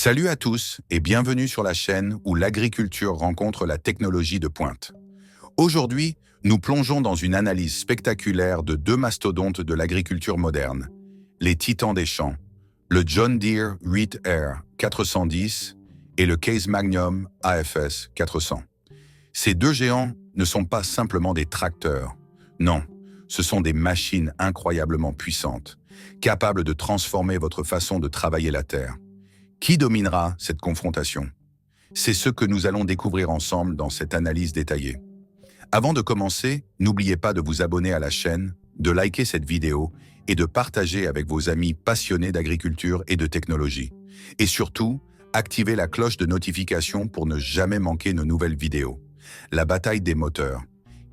Salut à tous et bienvenue sur la chaîne où l'agriculture rencontre la technologie de pointe. Aujourd'hui, nous plongeons dans une analyse spectaculaire de deux mastodontes de l'agriculture moderne, les titans des champs, le John Deere 8R 410 et le Case Magnum AFS 400. Ces deux géants ne sont pas simplement des tracteurs, non, ce sont des machines incroyablement puissantes, capables de transformer votre façon de travailler la terre. Qui dominera cette confrontation? C'est ce que nous allons découvrir ensemble dans cette analyse détaillée. Avant de commencer, n'oubliez pas de vous abonner à la chaîne, de liker cette vidéo et de partager avec vos amis passionnés d'agriculture et de technologie. Et surtout, activez la cloche de notification pour ne jamais manquer nos nouvelles vidéos. La bataille des moteurs.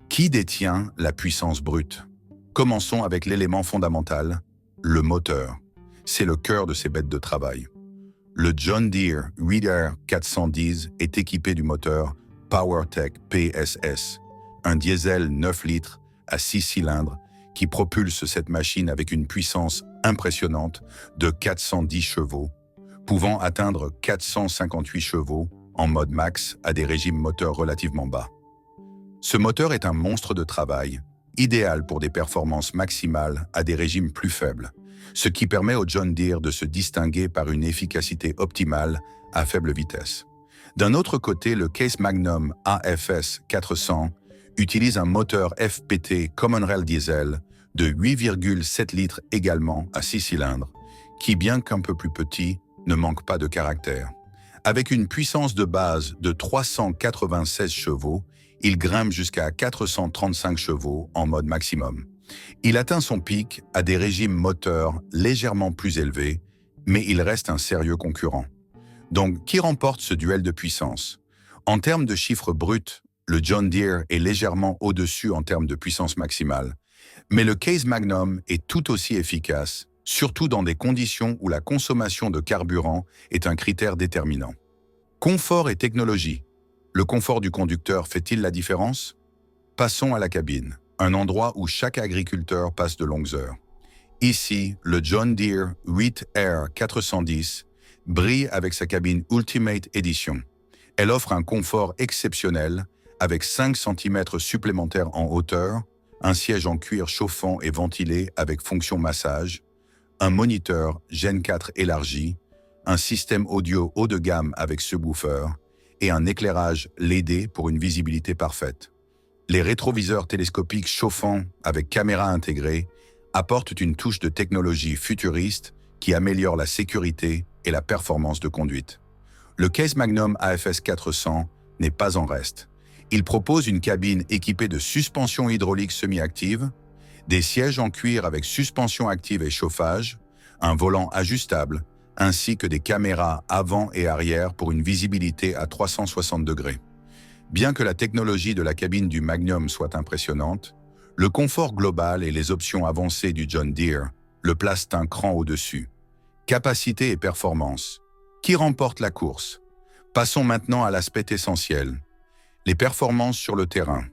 Qui détient la puissance brute? Commençons avec l'élément fondamental, le moteur. C'est le cœur de ces bêtes de travail. Le John Deere 8R 410 est équipé du moteur PowerTech PSS, un diesel 9 litres à 6 cylindres qui propulse cette machine avec une puissance impressionnante de 410 chevaux, pouvant atteindre 458 chevaux en mode max à des régimes moteurs relativement bas. Ce moteur est un monstre de travail, idéal pour des performances maximales à des régimes plus faibles, ce qui permet au John Deere de se distinguer par une efficacité optimale à faible vitesse. D'un autre côté, le Case Magnum AFS 400 utilise un moteur FPT Common Rail Diesel de 8,7 litres également à 6 cylindres, qui, bien qu'un peu plus petit, ne manque pas de caractère. Avec une puissance de base de 396 chevaux, il grimpe jusqu'à 435 chevaux en mode maximum. Il atteint son pic à des régimes moteurs légèrement plus élevés, mais il reste un sérieux concurrent. Donc, qui remporte ce duel de puissance? En termes de chiffres bruts, le John Deere est légèrement au-dessus en termes de puissance maximale, mais le Case Magnum est tout aussi efficace, surtout dans des conditions où la consommation de carburant est un critère déterminant. Confort et technologie. Le confort du conducteur fait-il la différence? Passons à la cabine. Un endroit où chaque agriculteur passe de longues heures. Ici, le John Deere 8R 410 brille avec sa cabine Ultimate Edition. Elle offre un confort exceptionnel avec 5 cm supplémentaires en hauteur, un siège en cuir chauffant et ventilé avec fonction massage, un moniteur Gen 4 élargi, un système audio haut de gamme avec subwoofer et un éclairage LED pour une visibilité parfaite. Les rétroviseurs télescopiques chauffants avec caméra intégrée apportent une touche de technologie futuriste qui améliore la sécurité et la performance de conduite. Le Case Magnum AFS 400 n'est pas en reste. Il propose une cabine équipée de suspension hydraulique semi-active, des sièges en cuir avec suspension active et chauffage, un volant ajustable, ainsi que des caméras avant et arrière pour une visibilité à 360 degrés. Bien que la technologie de la cabine du Magnum soit impressionnante, le confort global et les options avancées du John Deere le placent un cran au-dessus. Capacité et performance. Qui remporte la course? Passons maintenant à l'aspect essentiel. Les performances sur le terrain.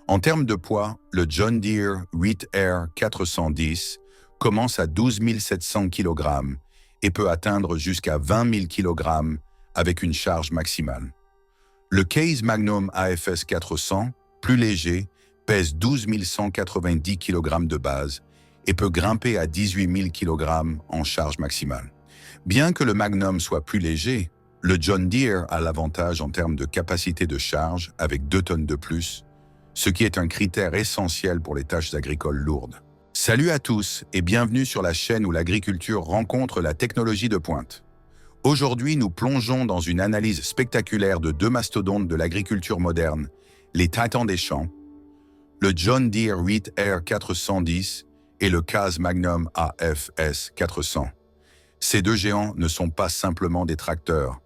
En termes de poids, le John Deere 8R 410 commence à 12 700 kg et peut atteindre jusqu'à 20 000 kg avec une charge maximale. Le Case Magnum AFS 400, plus léger, pèse 12 190 kg de base et peut grimper à 18 000 kg en charge maximale. Bien que le Magnum soit plus léger, le John Deere a l'avantage en termes de capacité de charge avec 2 tonnes de plus, ce qui est un critère essentiel pour les tâches agricoles lourdes. Salut à tous et bienvenue sur la chaîne où l'agriculture rencontre la technologie de pointe. Aujourd'hui, nous plongeons dans une analyse spectaculaire de deux mastodontes de l'agriculture moderne, les titans des champs, le John Deere 8R 410 et le Case Magnum AFS 400. Ces deux géants ne sont pas simplement des tracteurs.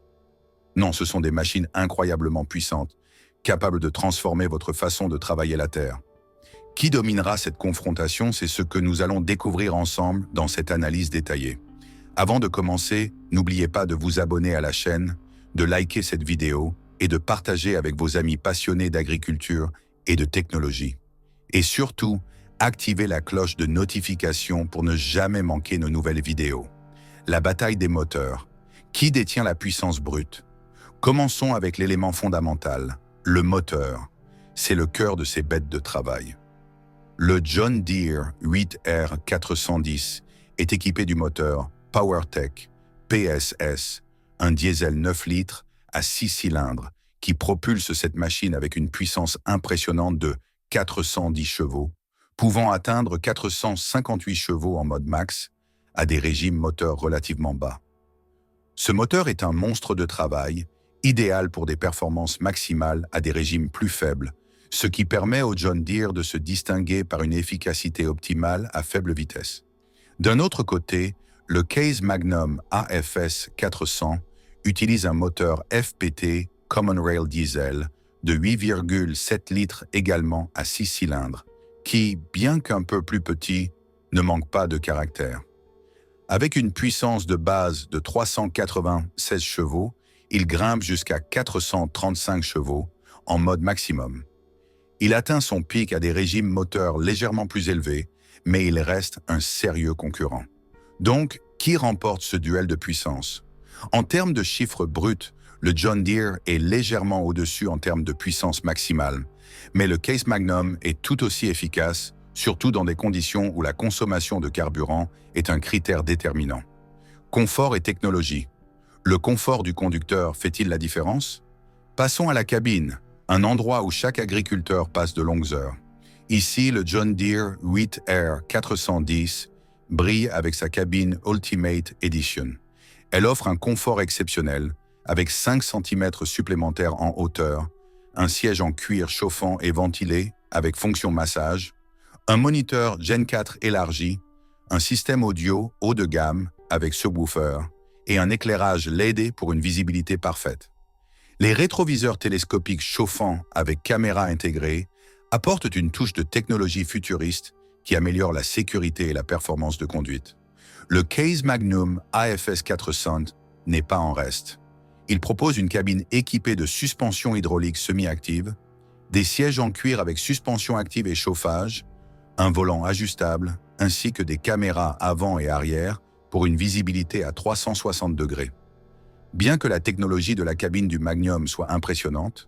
Non, ce sont des machines incroyablement puissantes, capables de transformer votre façon de travailler la terre. Qui dominera cette confrontation? C'est ce que nous allons découvrir ensemble dans cette analyse détaillée. Avant de commencer, n'oubliez pas de vous abonner à la chaîne, de liker cette vidéo et de partager avec vos amis passionnés d'agriculture et de technologie. Et surtout, activez la cloche de notification pour ne jamais manquer nos nouvelles vidéos. La bataille des moteurs. Qui détient la puissance brute? Commençons avec l'élément fondamental, le moteur. C'est le cœur de ces bêtes de travail. Le John Deere 8R 410 est équipé du moteur PowerTech PSS, un diesel 9 litres à 6 cylindres qui propulse cette machine avec une puissance impressionnante de 410 chevaux, pouvant atteindre 458 chevaux en mode max à des régimes moteurs relativement bas. Ce moteur est un monstre de travail, idéal pour des performances maximales à des régimes plus faibles, ce qui permet au John Deere de se distinguer par une efficacité optimale à faible vitesse. D'un autre côté, le Case Magnum AFS 400 utilise un moteur FPT Common Rail Diesel de 8,7 litres également à 6 cylindres, qui, bien qu'un peu plus petit, ne manque pas de caractère. Avec une puissance de base de 396 chevaux, il grimpe jusqu'à 435 chevaux en mode maximum. Il atteint son pic à des régimes moteurs légèrement plus élevés, mais il reste un sérieux concurrent. Donc, qui remporte ce duel de puissance? En termes de chiffres bruts, le John Deere est légèrement au-dessus en termes de puissance maximale, mais le Case Magnum est tout aussi efficace, surtout dans des conditions où la consommation de carburant est un critère déterminant. Confort et technologie. Le confort du conducteur fait-il la différence? Passons à la cabine, un endroit où chaque agriculteur passe de longues heures. Ici, le John Deere 8R 410 brille avec sa cabine Ultimate Edition. Elle offre un confort exceptionnel, avec 5 cm supplémentaires en hauteur, un siège en cuir chauffant et ventilé avec fonction massage, un moniteur Gen 4 élargi, un système audio haut de gamme avec subwoofer et un éclairage LED pour une visibilité parfaite. Les rétroviseurs télescopiques chauffants avec caméra intégrée apportent une touche de technologie futuriste qui améliore la sécurité et la performance de conduite. Le Case Magnum AFS 400 n'est pas en reste. Il propose une cabine équipée de suspension hydraulique semi-active, des sièges en cuir avec suspension active et chauffage, un volant ajustable, ainsi que des caméras avant et arrière pour une visibilité à 360 degrés. Bien que la technologie de la cabine du Magnum soit impressionnante,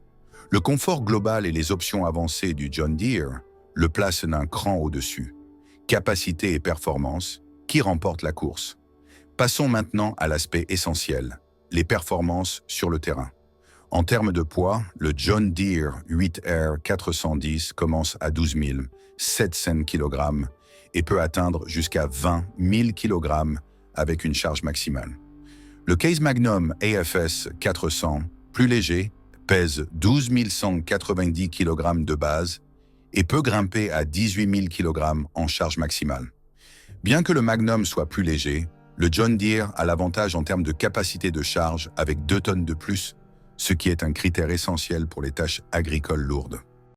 le confort global et les options avancées du John Deere le placent d'un cran au-dessus. Capacité et performance, qui remporte la course? Passons maintenant à l'aspect essentiel, les performances sur le terrain. En termes de poids, le John Deere 8R 410 commence à 12 700 kg et peut atteindre jusqu'à 20 000 kg avec une charge maximale. Le Case Magnum AFS 400, plus léger, pèse 12 190 kg de base et peut grimper à 18 000 kg en charge maximale. Bien que le Magnum soit plus léger, le John Deere a l'avantage en termes de capacité de charge avec 2 tonnes de plus, ce qui est un critère essentiel pour les tâches agricoles lourdes.